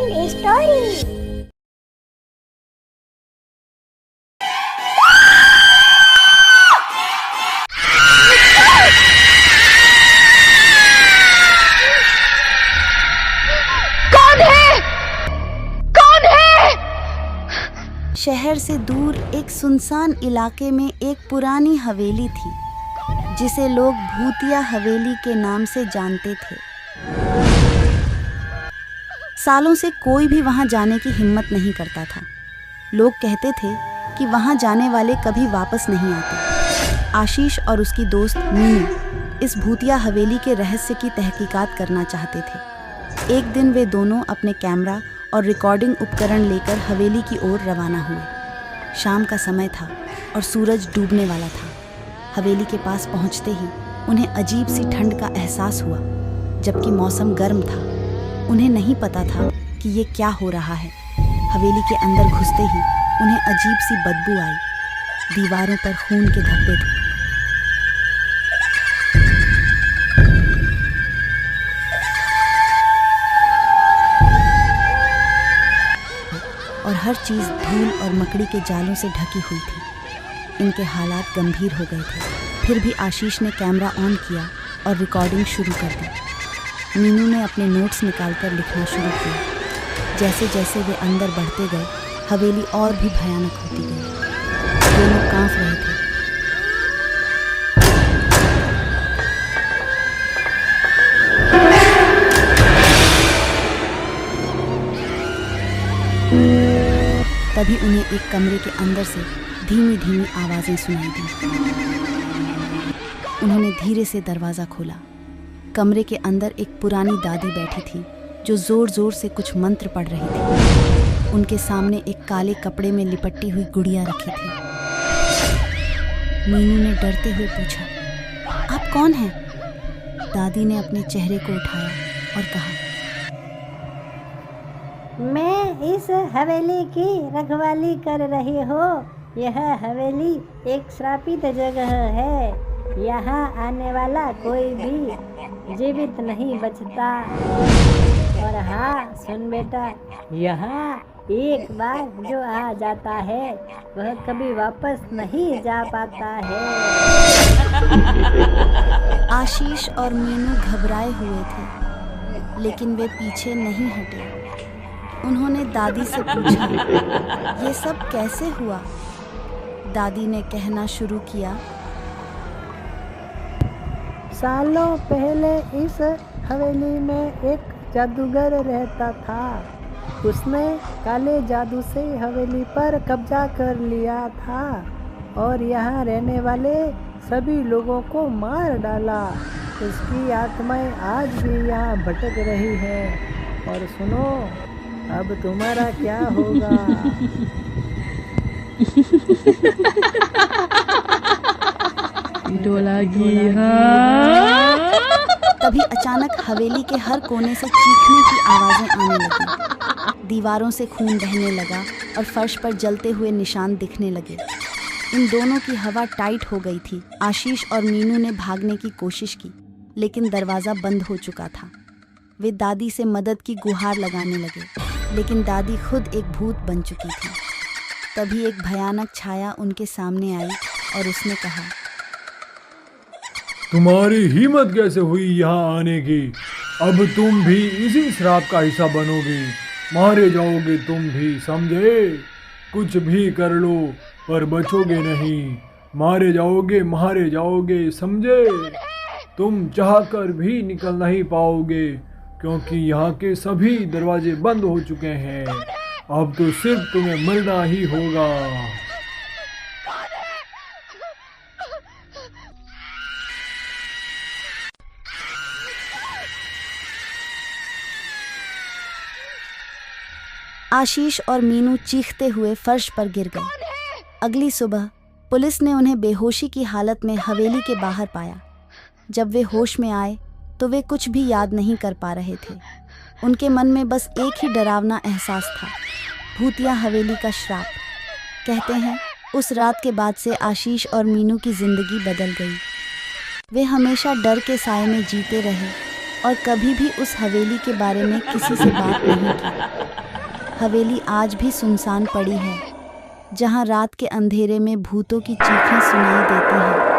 And story. शहर से दूर एक सुनसान इलाके में एक पुरानी हवेली थी जिसे लोग भूतिया हवेली के नाम से जानते थे। सालों से कोई भी वहां जाने की हिम्मत नहीं करता था। लोग कहते थे कि वहां जाने वाले कभी वापस नहीं आते। आशीष और उसकी दोस्त मीनू इस भूतिया हवेली के रहस्य की तहकीकात करना चाहते थे। एक दिन वे दोनों अपने कैमरा और रिकॉर्डिंग उपकरण लेकर हवेली की ओर रवाना हुए। शाम का समय था और सूरज डूबने वाला था। हवेली के पास पहुंचते ही उन्हें अजीब सी ठंड का एहसास हुआ, जबकि मौसम गर्म था। उन्हें नहीं पता था कि ये क्या हो रहा है। हवेली के अंदर घुसते ही उन्हें अजीब सी बदबू आई। दीवारों पर खून के धब्बे थे। और हर चीज़ धूल और मकड़ी के जालों से ढकी हुई थी। इनके हालात गंभीर हो गए थे। फिर भी आशीष ने कैमरा ऑन किया और रिकॉर्डिंग शुरू कर दी। मीनू ने अपने नोट्स निकालकर लिखना शुरू किया। जैसे जैसे वे अंदर बढ़ते गए, हवेली और भी भयानक होती गई। दोनों कांप रहे थे। तभी उन्हें एक कमरे के अंदर से धीमी धीमी आवाज़ें सुनाई दी। उन्होंने धीरे से दरवाज़ा खोला। कमरे के अंदर एक पुरानी दादी बैठी थी जो ज़ोर ज़ोर से कुछ मंत्र पढ़ रही थी। उनके सामने एक काले कपड़े में लिपटी हुई गुड़िया रखी थी। मीनू ने डरते हुए पूछा, आप कौन हैं? दादी ने अपने चेहरे को उठाया और कहा, मैं इस हवेली की रखवाली कर रही हूँ। यह हवेली एक श्रापित जगह है। यहाँ आने वाला कोई भी जीवित नहीं बचता। और हाँ सुन बेटा, यहाँ एक बार जो आ जाता है वह कभी वापस नहीं जा पाता है। आशीष और मीनू घबराए हुए थे, लेकिन वे पीछे नहीं हटे। उन्होंने दादी से पूछा, ये सब कैसे हुआ? दादी ने कहना शुरू किया, सालों पहले इस हवेली में एक जादूगर रहता था। उसने काले जादू से हवेली पर कब्जा कर लिया था और यहाँ रहने वाले सभी लोगों को मार डाला। उसकी आत्माएं आज भी यहाँ भटक रही हैं। और सुनो, अब तुम्हारा क्या होगा? तभी अचानक हवेली के हर कोने से चीखने की आवाजें आने लगी। दीवारों से खून बहने लगा और फर्श पर जलते हुए निशान दिखने लगे। इन दोनों की हवा टाइट हो गई थी। आशीष और मीनू ने भागने की कोशिश की, लेकिन दरवाज़ा बंद हो चुका था। वे दादी से मदद की गुहार लगाने लगे, लेकिन दादी खुद एक भूत बन चुकी थी। तभी एक भयानक छाया उनके सामने आई और उसने कहा, तुम्हारी हिम्मत कैसे हुई यहाँ आने की? अब तुम भी इसी श्राप का हिस्सा बनोगे। मारे जाओगे तुम भी, समझे? कुछ भी कर लो पर बचोगे नहीं। मारे जाओगे, समझे? तुम चाहकर भी निकल नहीं पाओगे, क्योंकि यहाँ के सभी दरवाजे बंद हो चुके हैं। अब तो सिर्फ तुम्हें मरना ही होगा। आशीष और मीनू चीखते हुए फर्श पर गिर गए। अगली सुबह पुलिस ने उन्हें बेहोशी की हालत में हवेली के बाहर पाया। जब वे होश में आए तो वे कुछ भी याद नहीं कर पा रहे थे। उनके मन में बस एक ही डरावना एहसास था, भूतिया हवेली का श्राप। कहते हैं उस रात के बाद से आशीष और मीनू की जिंदगी बदल गई। वे हमेशा डर के साए में जीते रहे और कभी भी उस हवेली के बारे में किसी से बात नहीं की। हवेली आज भी सुनसान पड़ी है, जहाँ रात के अंधेरे में भूतों की चीखें सुनाई देती हैं।